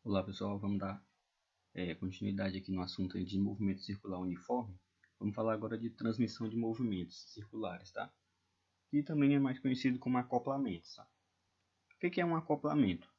Olá pessoal, vamos dar continuidade aqui no assunto de movimento circular uniforme. Vamos falar agora de transmissão de movimentos circulares, tá? Que também é mais conhecido como acoplamentos, tá? O que é um acoplamento?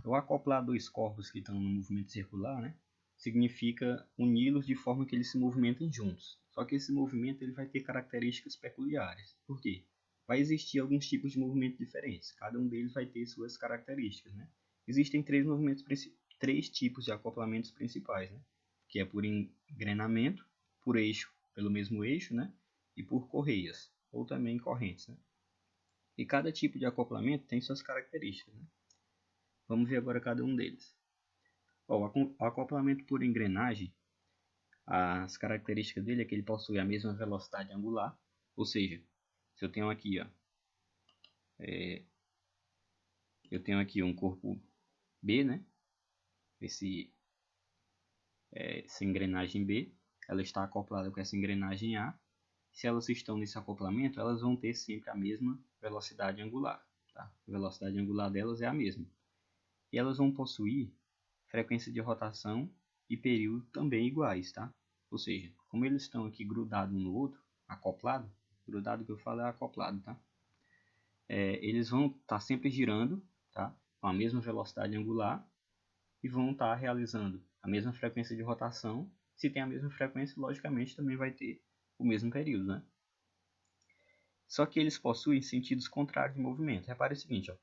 O acoplar dois corpos que estão no movimento circular, né? Significa uni-los de forma que eles se movimentem juntos. Só que esse movimento ele vai ter características peculiares. Por quê? Vai existir alguns tipos de movimento diferentes. Cada um deles vai ter suas características, né? Existem três tipos de acoplamentos principais, né? Que é por engrenamento, por eixo, pelo mesmo eixo, né? E por correias, ou também correntes, né? E cada tipo de acoplamento tem suas características, né? Vamos ver agora cada um deles. O acoplamento por engrenagem, as características dele é que ele possui a mesma velocidade angular, ou seja, se eu tenho aqui, eu tenho aqui um corpo B, né? Essa engrenagem B, ela está acoplada com essa engrenagem A. Se elas estão nesse acoplamento, elas vão ter sempre a mesma velocidade angular, tá? A velocidade angular delas é a mesma. E elas vão possuir frequência de rotação e período também iguais, tá? Ou seja, como eles estão aqui grudados um no outro, acoplado, grudado que eu falo é acoplado, tá? Eles vão estar sempre girando, tá? Com a mesma velocidade angular e vão estar realizando a mesma frequência de rotação. Se tem a mesma frequência, logicamente também vai ter o mesmo período, né? Só que eles possuem sentidos contrários de movimento. Repare o seguinte, ó,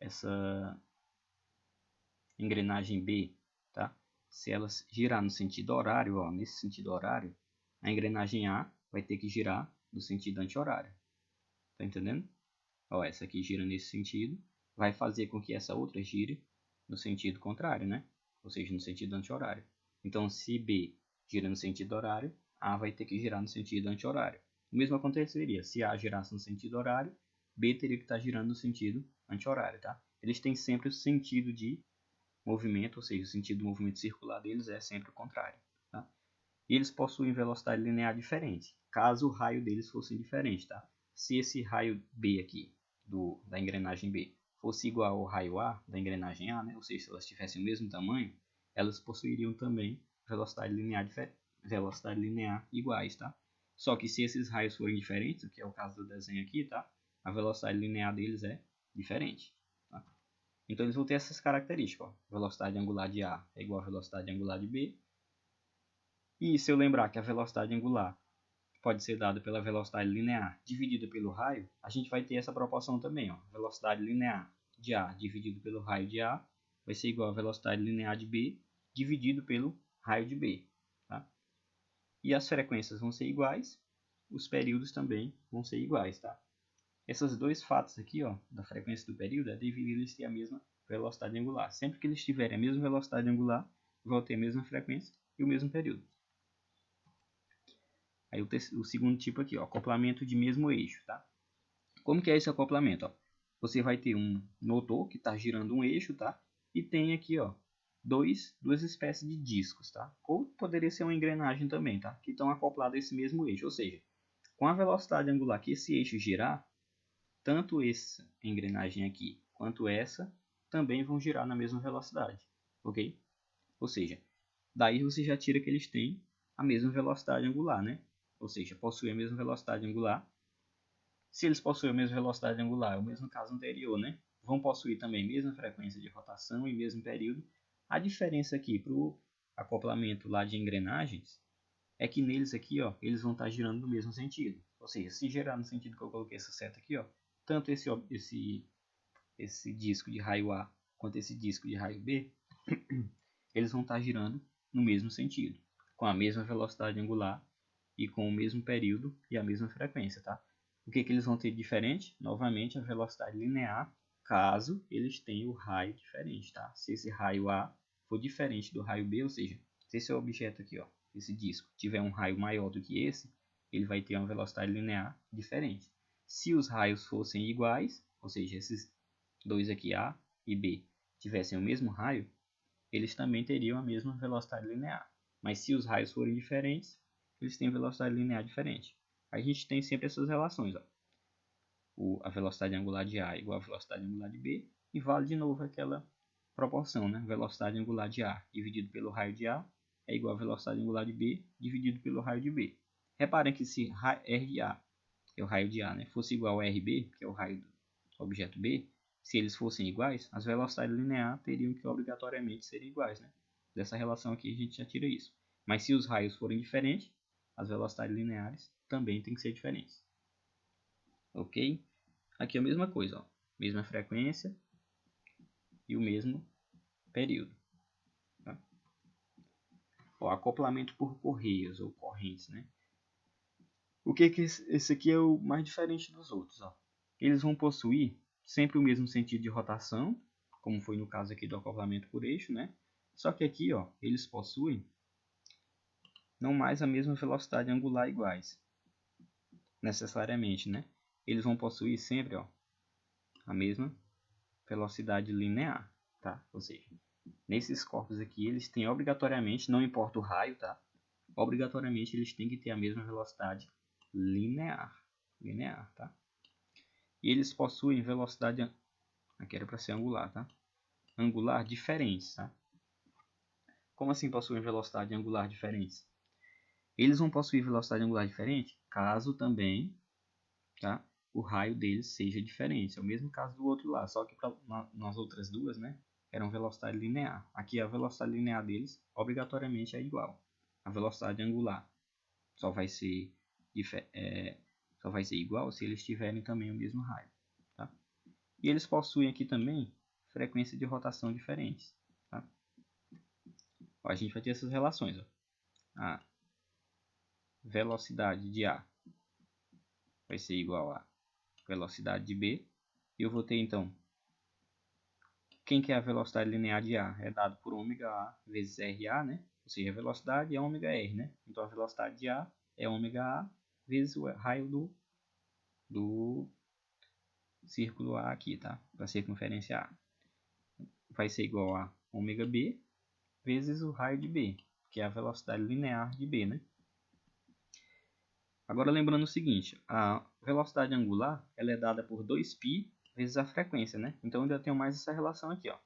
essa engrenagem B, tá? Se ela girar no sentido horário, ó, nesse sentido horário, a engrenagem A vai ter que girar no sentido anti-horário. Tá entendendo? Ó, essa aqui gira nesse sentido, vai fazer com que essa outra gire no sentido contrário, né? Ou seja, no sentido anti-horário. Então, se B gira no sentido horário, A vai ter que girar no sentido anti-horário. O mesmo aconteceria se A girasse no sentido horário, B teria que estar girando no sentido anti-horário, tá? Eles têm sempre o sentido de movimento, ou seja, o sentido do movimento circular deles é sempre o contrário, tá? E eles possuem velocidade linear diferente, caso o raio deles fosse diferente, tá? Se esse raio B aqui, da engrenagem B, fosse igual ao raio A da engrenagem A, né? Ou seja, se elas tivessem o mesmo tamanho, elas possuiriam também velocidade linear iguais, tá? Só que se esses raios forem diferentes, que é o caso do desenho aqui, tá? A velocidade linear deles é diferente, tá? Então eles vão ter essas características, ó. Velocidade angular de A é igual à velocidade angular de B. E se eu lembrar que a velocidade angular pode ser dada pela velocidade linear dividida pelo raio, a gente vai ter essa proporção também, ó. Velocidade linear de A dividido pelo raio de A vai ser igual à velocidade linear de B dividido pelo raio de B, tá? E as frequências vão ser iguais, os períodos também vão ser iguais, tá? Esses dois fatos aqui, ó, da frequência do período, é devido a eles terem a mesma velocidade angular. Sempre que eles tiverem a mesma velocidade angular, vão ter a mesma frequência e o mesmo período. Aí o segundo tipo aqui, ó, acoplamento de mesmo eixo, tá? Como que é esse acoplamento, ó? Você vai ter um motor que está girando um eixo, tá? E tem aqui, ó, duas espécies de discos, tá? Ou poderia ser uma engrenagem também, tá? Que estão acoplados a esse mesmo eixo. Ou seja, com a velocidade angular que esse eixo girar, tanto essa engrenagem aqui quanto essa também vão girar na mesma velocidade, ok? Ou seja, daí você já tira que eles têm a mesma velocidade angular, né? Ou seja, possuem a mesma velocidade angular. Se eles possuem a mesma velocidade angular, é o mesmo caso anterior, né? Vão possuir também a mesma frequência de rotação e mesmo período. A diferença aqui para o acoplamento lá de engrenagens é que neles aqui, ó, eles vão estar girando no mesmo sentido. Ou seja, se girar no sentido que eu coloquei essa seta aqui, ó, tanto esse disco de raio A quanto esse disco de raio B, eles vão estar girando no mesmo sentido, com a mesma velocidade angular e com o mesmo período e a mesma frequência, tá? O que eles vão ter de diferente? Novamente, a velocidade linear, caso eles tenham o raio diferente, tá? Se esse raio A for diferente do raio B, ou seja, se esse objeto aqui, ó, esse disco, tiver um raio maior do que esse, ele vai ter uma velocidade linear diferente. Se os raios fossem iguais, ou seja, esses dois aqui, A e B, tivessem o mesmo raio, eles também teriam a mesma velocidade linear. Mas se os raios forem diferentes, eles têm velocidade linear diferente. A gente tem sempre essas relações, ó. A velocidade angular de A é igual à velocidade angular de B, e vale de novo aquela proporção, né? Velocidade angular de A dividido pelo raio de A é igual a velocidade angular de B dividido pelo raio de B. Reparem que se R de A, que é o raio de A, né, fosse igual a RB, que é o raio do objeto B, se eles fossem iguais, as velocidades lineares teriam que obrigatoriamente ser iguais, né? Dessa relação aqui a gente já tira isso. Mas se os raios forem diferentes, as velocidades lineares também têm que ser diferentes. Ok? Aqui é a mesma coisa, ó. Mesma frequência e o mesmo período. Tá? Ó, acoplamento por correias ou correntes, né? O que esse aqui é o mais diferente dos outros, ó. Eles vão possuir sempre o mesmo sentido de rotação, como foi no caso aqui do acoplamento por eixo, né? Só que aqui, ó, eles possuem não mais a mesma velocidade angular iguais, necessariamente, né? Eles vão possuir sempre, ó, a mesma velocidade linear, tá? Ou seja, nesses corpos aqui, eles têm obrigatoriamente, não importa o raio, tá? Obrigatoriamente eles têm que ter a mesma velocidade linear, tá? E eles possuem velocidade, aqui era para ser angular, tá? Angular diferentes, tá? Como assim possuem velocidade angular diferentes? Eles vão possuir velocidade angular diferente caso também, tá, o raio deles seja diferente. É o mesmo caso do outro lá, só que nas outras duas, né, eram velocidade linear. Aqui a velocidade linear deles obrigatoriamente é igual. A velocidade angular só vai ser igual se eles tiverem também o mesmo raio. Tá? E eles possuem aqui também frequência de rotação diferentes. Tá? Ó, a gente vai ter essas relações. Ó. A velocidade de A vai ser igual a velocidade de B. E eu vou ter então, quem que é a velocidade linear de A? É dado por ômega vezes RA, né? Ou seja, a velocidade é ômega R, né? Então a velocidade de A é ômega A vezes o raio do círculo A aqui, tá? Da circunferência A. Vai ser igual a ômega B vezes o raio de B, que é a velocidade linear de B, né? Agora lembrando o seguinte, a velocidade angular ela é dada por 2π vezes a frequência, né? Então eu ainda tenho mais essa relação aqui, ó.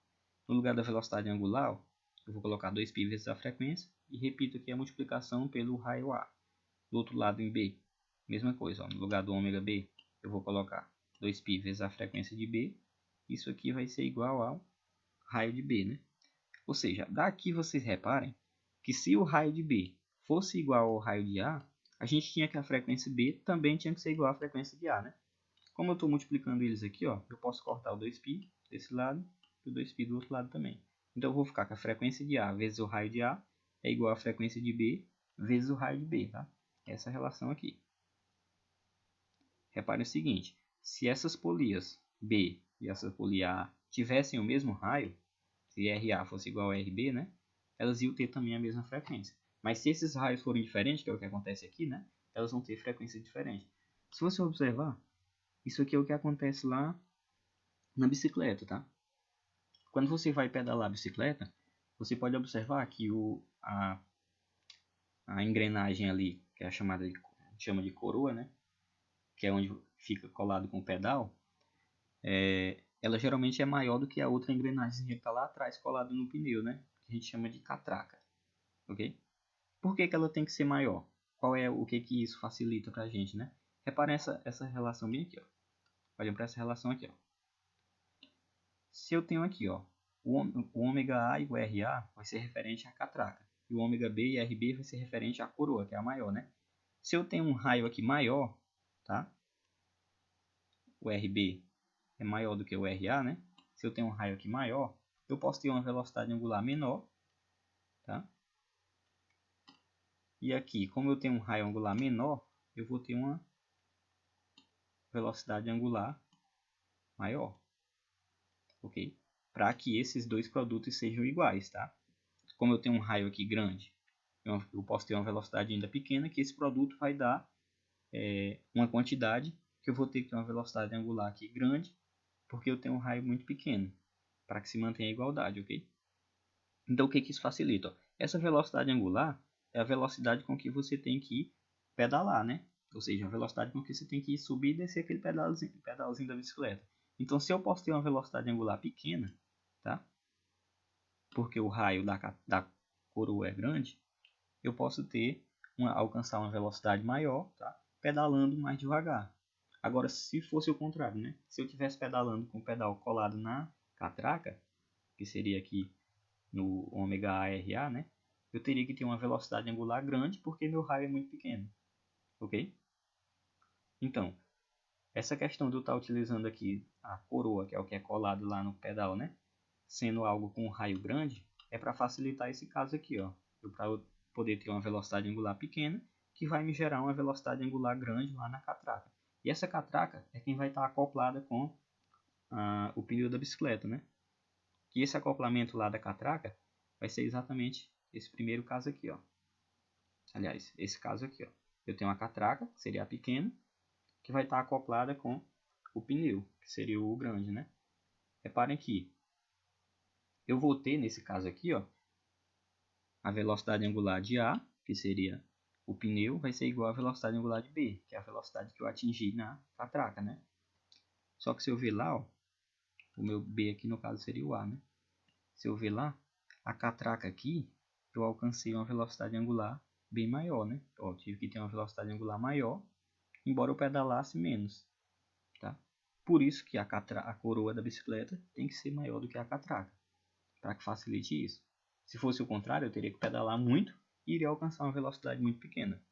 No lugar da velocidade angular, ó, eu vou colocar 2π vezes a frequência e repito aqui a multiplicação pelo raio A. Do outro lado em B, mesma coisa, ó, no lugar do ômega B, eu vou colocar 2π vezes a frequência de B. Isso aqui vai ser igual ao raio de B, né? Ou seja, daqui vocês reparem que se o raio de B fosse igual ao raio de A, a gente tinha que a frequência B também tinha que ser igual à frequência de A, né? Como eu estou multiplicando eles aqui, ó, eu posso cortar o 2π desse lado e o 2π do outro lado também. Então eu vou ficar com a frequência de A vezes o raio de A é igual à frequência de B vezes o raio de B, tá? Essa relação aqui. Repare o seguinte, se essas polias B e essa polia A tivessem o mesmo raio, se RA fosse igual a RB, né, elas iam ter também a mesma frequência. Mas se esses raios forem diferentes, que é o que acontece aqui, né, elas vão ter frequência diferente. Se você observar, isso aqui é o que acontece lá na bicicleta, tá? Quando você vai pedalar a bicicleta, você pode observar que a engrenagem ali, que é a chama de coroa, né, que é onde fica colado com o pedal, ela geralmente é maior do que a outra engrenagem que está lá atrás colada no pneu, né? Que a gente chama de catraca, ok? Por que ela tem que ser maior? Qual é o que isso facilita para a gente, né? Reparem essa relação bem aqui, ó. Olhem para essa relação aqui, ó. Se eu tenho aqui, ó, o ômega A e o RA vai ser referente à catraca. E o ômega B e RB vai ser referente à coroa, que é a maior, né? Se eu tenho um raio aqui maior, tá? O RB é maior do que o RA, né? Se eu tenho um raio aqui maior, eu posso ter uma velocidade angular menor, tá? E aqui, como eu tenho um raio angular menor, eu vou ter uma velocidade angular maior, ok? Para que esses dois produtos sejam iguais, tá? Como eu tenho um raio aqui grande, eu posso ter uma velocidade ainda pequena, que esse produto vai dar uma quantidade que eu vou ter que ter uma velocidade angular aqui grande, porque eu tenho um raio muito pequeno, para que se mantenha a igualdade, ok? Então o que isso facilita? Essa velocidade angular é a velocidade com que você tem que pedalar, né? Ou seja, a velocidade com que você tem que subir e descer aquele pedalzinho da bicicleta. Então, se eu posso ter uma velocidade angular pequena, tá? Porque o raio da coroa é grande, eu posso alcançar uma velocidade maior, tá? Pedalando mais devagar. Agora, se fosse o contrário, né? Se eu estivesse pedalando com o pedal colado na catraca, que seria aqui no ômega ARA, né? Eu teria que ter uma velocidade angular grande porque meu raio é muito pequeno, ok? Então, essa questão de eu estar utilizando aqui a coroa, que é o que é colado lá no pedal, né? Sendo algo com um raio grande, é para facilitar esse caso aqui, ó. Para eu poder ter uma velocidade angular pequena, que vai me gerar uma velocidade angular grande lá na catraca. E essa catraca é quem vai estar acoplada com o pneu da bicicleta, né? E esse acoplamento lá da catraca vai ser exatamente esse primeiro caso aqui, ó. Aliás, esse caso aqui, ó. Eu tenho uma catraca, que seria a pequena, que vai estar acoplada com o pneu, que seria o grande, né? Reparem que eu vou ter, nesse caso aqui, ó, a velocidade angular de A, que seria o pneu, vai ser igual à velocidade angular de B, que é a velocidade que eu atingi na catraca, né? Só que se eu ver lá, ó, o meu B aqui no caso seria o A, né? Se eu ver lá, a catraca aqui, eu alcancei uma velocidade angular bem maior, né? Ó, eu tive que ter uma velocidade angular maior, embora eu pedalasse menos, tá? Por isso que a coroa da bicicleta tem que ser maior do que a catraca, para que facilite isso. Se fosse o contrário, eu teria que pedalar muito e iria alcançar uma velocidade muito pequena.